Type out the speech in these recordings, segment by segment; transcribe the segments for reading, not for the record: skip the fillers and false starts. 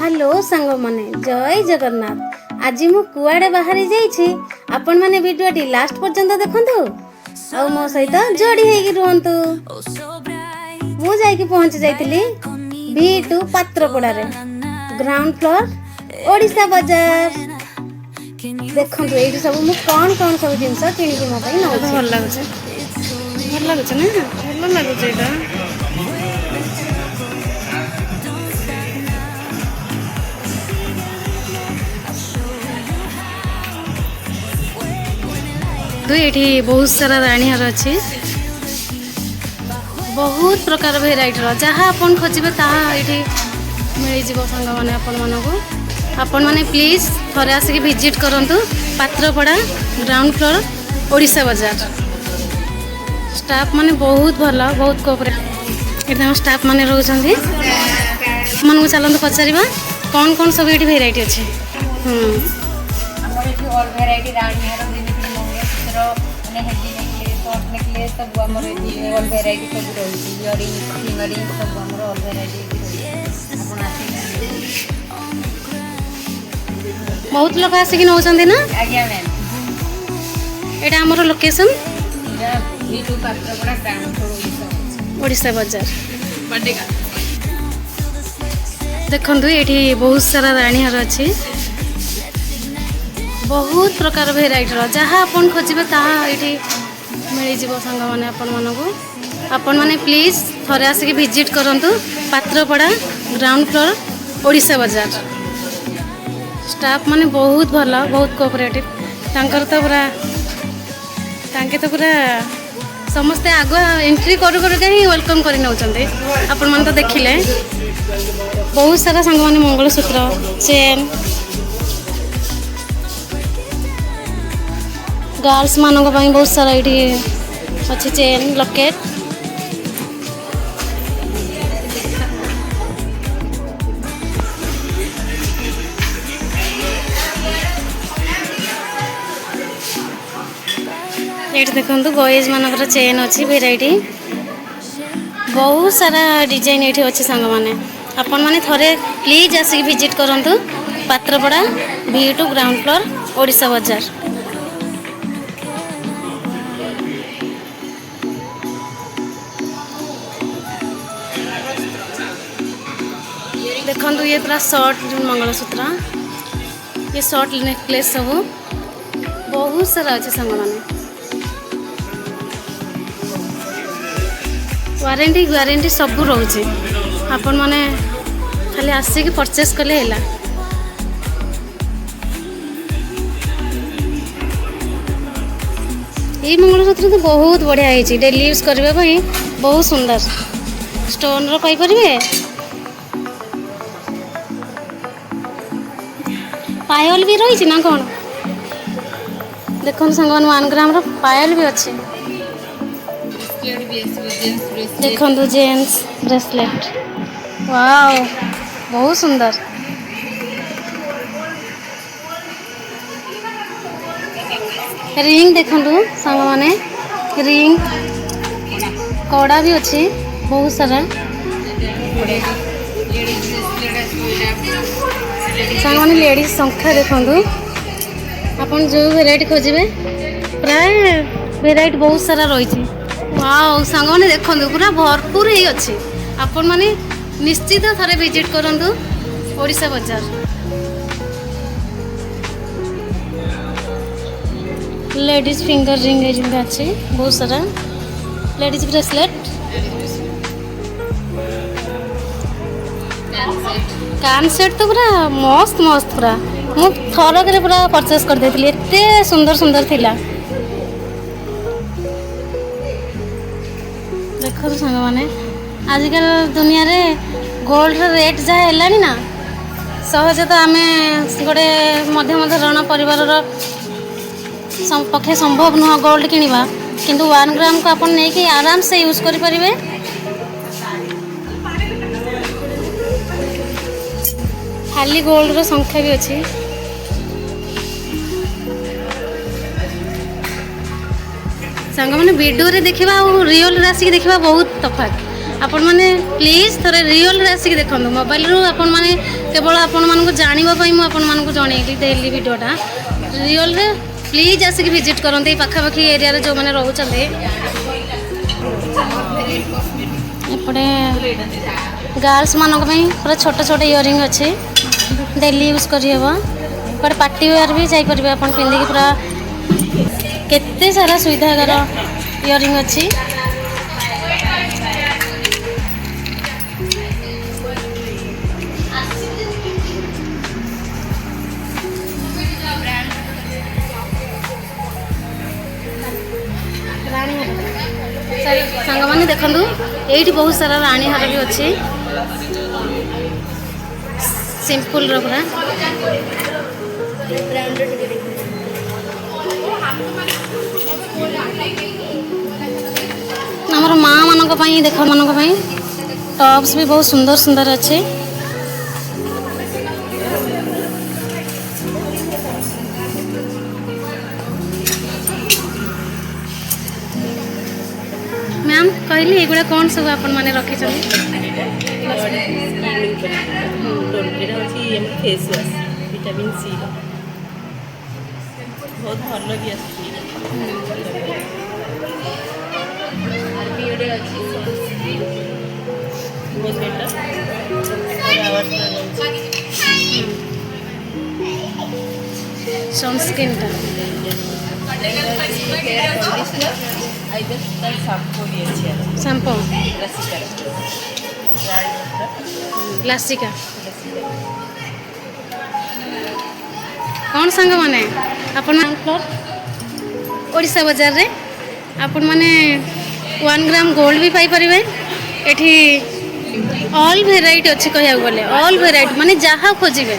Hello सांग माने जय जगन्नाथ। आज मु कुआडे बाहरी जाइछि आपण माने वीडियोटी लास्ट पर्यंत देखंतु आ मो सहित जोड़ी हेगी रुहंतु। मु जाइकी पहुंच जाइतिली V2 पात्रपड़ा रे ग्राउंड फ्लोर ओडिशा बाजार। देखंतु एठी सब मु कोन कोन सब जिंस किनि के मो पई नौ भल लागुचे ना भल लागुचे एटा तो ये बहुत सारा राणी हार अच्छी बहुत प्रकार भेराइटर जहाँ आपन खोजे ताहा ये मिल जाव सांग मैंने आपण मैंने प्लीज थरे आसिक विजिट करंतु पात्रपड़ा ग्राउंड फ्लोर ओडिशा बाजार। स्टाफ माने बहुत भल बहुत कोऑपरेट एकदम स्टाफ माने रोचंदी मन को चलंतु पचारिबा कौन कौन सब ये भेराइटी अच्छे। हमर एठी और वैरायटी रानी हार माने हेडी नेकलेस शॉर्ट नेकलेस सब हमर एठी और वैरायटी सब रहउची इयरिंग फिंगरिंग सब हमर और वैरायटी आपण आसी बहुत लोग आसिक नौचंदी ना। आज्ञा मैम एटा हमर लोकेशन या V2 पात्रपड़ा ग्राउंड फ्लोर ओडिशा बाजार बड्डेका देखंतु एठी बहुत सारा राणी हार अच्छी बहुत प्रकार भेराइटर जहाँ आपन खोजे ताहा ये मिल जाव सांग मैंने आपण मैंने प्लीज थरे आसिक विजिट करंतु पात्रपड़ा ग्राउंड फ्लोर ओडिशा बाजार। स्टाफ माने बहुत भल बहुत कोऑपरेटिव तांकर तो पूरा समस्ते आग एंट्री करू ही वेलकम कर नौचंदे आपण मन तो देखिले बहुत सारा सांग माने मंगलसूत्र चेन गर्ल्स मानक बहुत सारा ये अच्छी चेन लकेट ये देखो बॉयज मानकर चेन अच्छी भेराइटी बहुत सारा डिजाइन ये अच्छे सांग मैंने आपण मैंने थरे प्लीज आसिक विजिट करंतु पात्रपड़ा V2 ग्राउंड फ्लोर ओडिशा बाजार। देखो ये पूरा शॉर्ट मंगलसूत्र ये शॉर्ट नेकलेस सब बहुत सारा अच्छे सांग मैंने वारंटी सब रोचे आपण मैंने खाली आसिक परचेस कले हैला। ये मंगलसूत्र तो बहुत बढ़िया है डेली यूज करने बहुत सुंदर स्टोन रो पाई परिबे पायल भी रही ना कौन देखो सांग 1 ग्राम रो पायल भी अच्छे देखो जेंट्स ब्रेसलेट वाओ बहुत सुंदर रिंग देखो सांग माने रिंग कड़ा भी अच्छे बहुत सारा सांग माने लेडीज संख्या देखो आपन जो वेराइटी खोजे प्राय वेराइटी बहुत सारा रही वाओ सांग माने देखो पूरा भरपूर ही अच्छे आपण माने निश्चित थरे विजिट करंतु ओडिशा बाजार। लेडीज फिंगर रिंग अच्छे बहुत सारा लेडीज ब्रेसलेट कान सेट तो पूरा मस्त मस्त पूरा मु थरक पूरा परचेस कर देती एते सुंदर सुंदर थिला देखो तो सांग माने आजिकल दुनिया रे गोल्ड रेट जहाँ है ना सहज तो आम गोटे मध्यम धरण परिवार पक्षे संभव नुह गोल्ड किनिबा किंतु 1 ग्राम को अपन नहीं कि आराम से यूज करि परिबे। खाली गोल्ड रो संख्या भी अच्छी सांग मैंने वीडियो रे देखा और रियल रे आसिक देखा बहुत तफात आपण मैंने प्लीज थोड़े रियल रे आसिक देखो मोबाइल रू आपण मैंने केवल आपण मानक जानिबा पई मु आपण मानक जणैली देली वीडियोटा रियल रे प्लीज आसिक विजिट करते पाखापाखि एरिया जो मैंने रोचते एपटे गर्ल्स मानक पूरा छोट छोट इयरिंग अच्छे डेली यूज करहब बट पार्टी वेयर भी जापर आप पिंधिकी पूरा केते सारा सुविधागार इयरिंग अच्छी सांग मैंने देखु ये बहुत सारा राणी हार भी अच्छे सिंपल पूरा आमर माँ मान देख मान टॉप्स भी बहुत सुंदर सुंदर अच्छे मैम कहली एगुड़ा कौन सब आपण माने रखी फेस वाश विटामिन सी बहुत भल भी बहुत बेटर सनस्क्रीन शैम्पू लासिका कौन सांग माने आपण ओडिशा बाजार रे आपण माने 1 ग्राम गोल्ड भी पाई परिबे एठी ऑल वेराइटी अच्छी कहया बोले ऑल वेराइटी माने जहाँ खोजिबे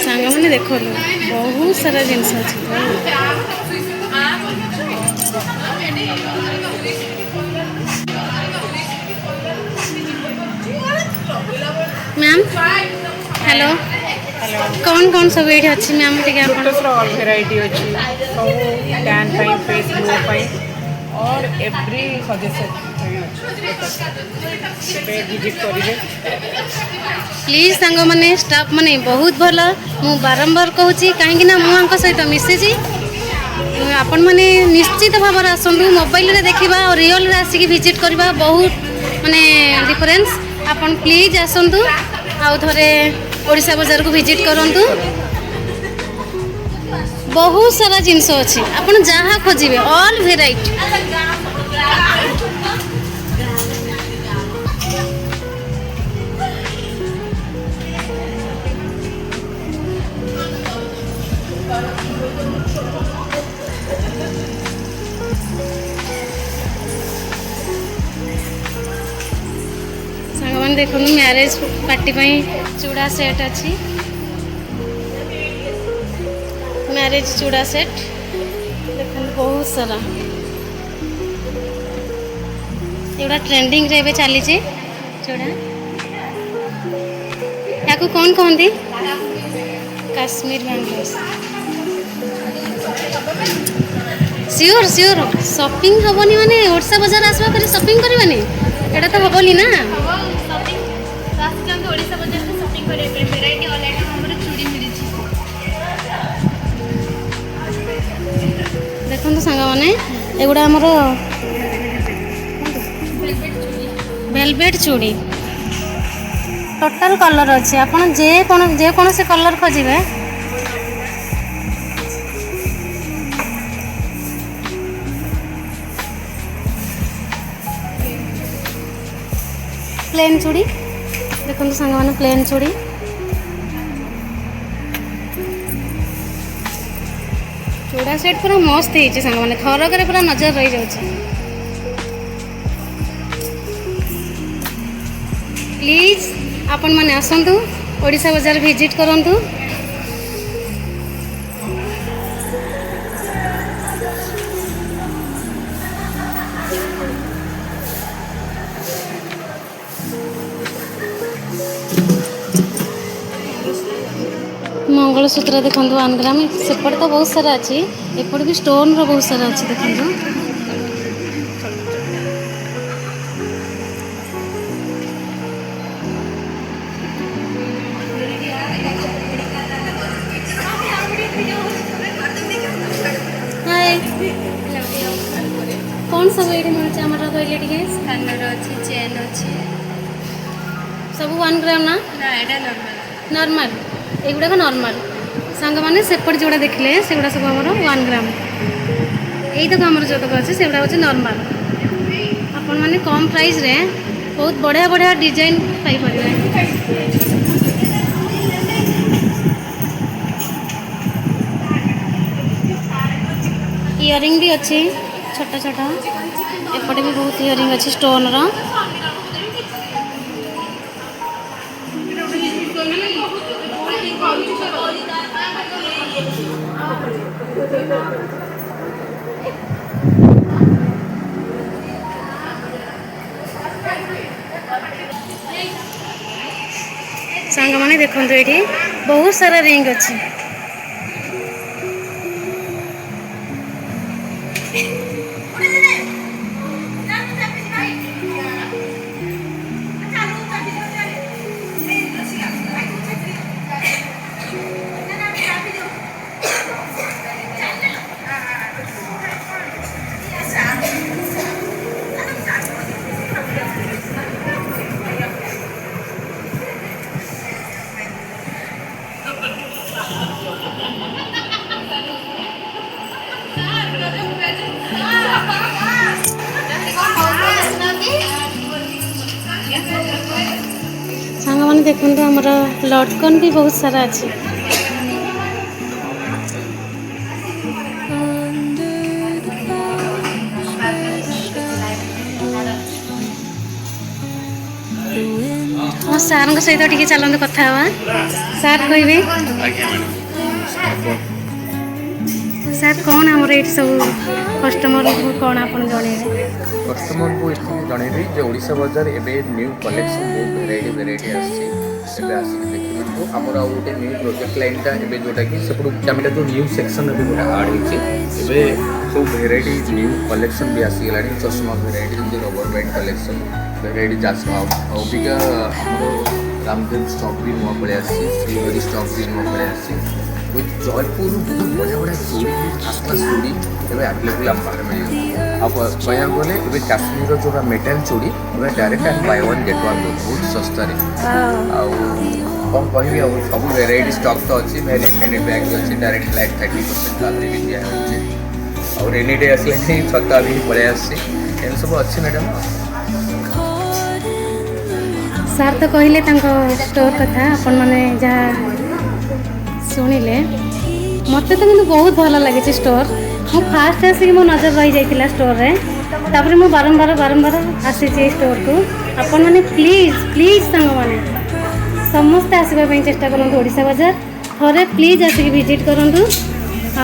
सांग मैंने देख बहुत सारा जिनस मैम हेलो कौन कौन सब ये अच्छी मैम ऑल वेराइटी अच्छी सब टैन पाई फेस ग्लो पाई और एवरी सजेशन विजिट करेंगे प्लीज सांग मैंने स्टाफ मैंने बहुत भल मु बारंबार कहूँ कहीं मुझे सहित मिसेजी आपण मैंने निश्चित भाव आसतु मोबाइल रे देखा और रियल आसिक विजिट करवा बहुत माने डिफरेंस आपण प्लीज आसतु आउ थे ओडिशा बाजार को विजिट करूँ बहुत सारा जिनस अच्छी आपण जहाँ खोजिए ऑल वेराइटी सांग मैंने देखो मैरेज पार्टी चूड़ा सेट अच्छी मैरेज चूड़ा सेट देखो बहुत सारा एगुड़ा ट्रेंडिंग रे चली चूड़ा या कौन कहती Kashmir bangles sure sure shopping हेनी माने ओडिशा बाजार आसवा फिर शॉपिंग करवानी एटा तो हेनी ना ओडिशा बाजार से शॉपिंग करे वेराइटी ऑल आइटम हमर चूड़ी मिली देखो सांग मैंने एगुड़ा आमर वेलवेट चूड़ी टोटाल कलर अच्छे आपन जे कौन से कलर खोजिबे प्लेन चूड़ी देखो सांग मैंने प्लेन चूड़ी चूड़ा सेट पूरा मस्त है सांग मैंने थरक पूरा नजर रही जाए प्लीज आपण मैंने आसतु ओडिशा बाजार विजिट करंतु मंगलसूत्र देखो 1 ग्राम सेपट तो बहुत सारा अच्छी एपट भी स्टोन रो बहुत सारा अच्छी देखो कौन सब ये मिलूँ आम कहले टे कानर अच्छी चेन अच्छी सब 1 ग्राम ना ना एटा नॉर्मल नॉर्मल एगुड़ाक नॉर्मल सांग मैंने सेपट जोड़ा देखले से गुड़ा सब आमर 1 ग्राम यही तक आमर जो अच्छे से गुड़ा हूँ नॉर्मल आपण मैंने कम प्राइस रे बहुत बढ़िया बढ़िया डिजाइन पाइपर इयरिंग भी अच्छी छोटा छोटा एपटे भी बहुत इयरिंग अच्छी स्टोन रा सांग मैंने देखो ये बहुत सारा रिंग अच्छी सांग मैंने देखो आमर लटकन भी बहुत सारा अच्छी मो सार सहित टे चलते कथा सार कहे सार कौन आमर ये सब कस्टमर को कौन आप जनइबे कस्टमर को ये जनइबी जो ओडिशा बाजार एवं न्यू कलेक्शन बहुत भेराइटी आसिक देखो आमर आउ गोटे न्यू प्रोजेक्ट लाइनटा एवं जोटा कि सेपटा जो न्यू सेक्शन भी गोटे आड होते सब भेराइटी न्यू कलेक्शन भी आसीगला चश्मा भेराइटी जमी रबर बैंड कलेक्शन भेराइटी चश्मा अबिका रामदेव स्टॉक भी नुआ पलि श्रीहरी स्टॉक भी नुआ पलि आसी विथ जयपुर बहुत बढ़िया बढ़िया चूड़ी फास्ट क्लास चूड़ी एवं आवेलेबल आम पाखे मिले आप कह गले काश्मीर जो मेटाल चूड़ी direct by one get one बहुत सस्तार कौन कह सब भेराइटी स्टॉक तो अच्छी वेरिएंट बैग भी अच्छी डायरेक्ट फ्लैट 30% भी दिखाई और रेनी डे आसले छता भी पलि आसी सब अच्छी मैडम सार तो कहले स्टोर कथा आपण माने जहाँ शुणिले मत तो किंतु बहुत भल लगे स्टोर मु फास्ट आसिक मो नजर रही जाइतिला स्टोर रे तापर मु बारंबार बारंबार आसी स्टोर को आपण माने प्लीज प्लीज संग माने समस्ते आसवा चेष्टा करूँ ओडिशा बाजार थरे प्लीज आसिक विजिट करूँ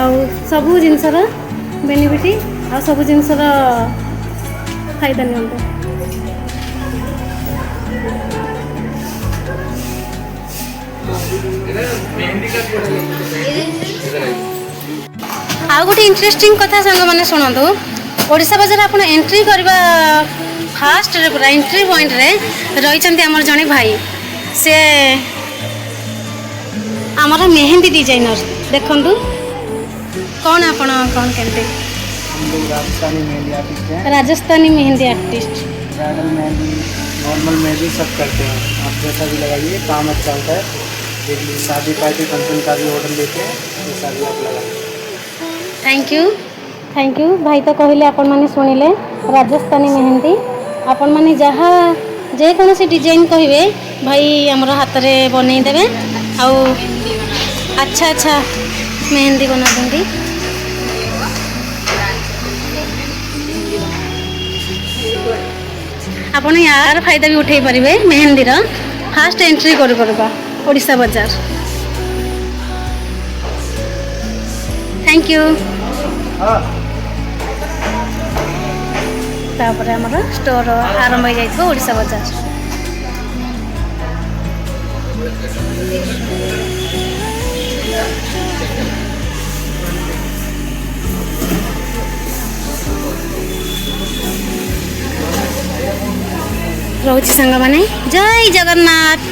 आउ सबू जिनसर बेनिफिट आ सबू जिनसर फायदा नियंतु आउ गोटे इंटरेस्टिंग कथा सांग मैंने शुणु ओडिशा बाजार आप एंट्री करवा फास्ट रे पूरा एंट्री पॉइंट रे रही आमर जड़े भाई से आमर मेहंदी डिजाइनर देखु कौन आप कौन केमती राजस्थानी मेहंदी आर्टिस्ट हैं। Rajasthani mehndi artist bridal mehndi normal mehndi सब करते हैं। आप जैसा भी लगाइए काम अच्छा होता है। देखिए शादी पार्टी फंक्शन का भी ऑर्डर लेते हैं तो शादी आप लगाइए। थैंक यू भाई तो कहले आपण माने सुनिले राजस्थानी मेहंदी आपण माने जहाँ जे कौन सी डिजाइन कहे भाई आमर हाथ में बनई देवे आउ अच्छा अच्छा मेहंदी बना देंगे। आपण यार फायदा भी उठे पारे मेहंदी फास्ट एंट्री करवा ओडिशा बाजार। Thank you. तापर आमर स्टोर आरंभ हो जाइए ओडिशा बाजार। रोच सांग माने जय जगन्नाथ।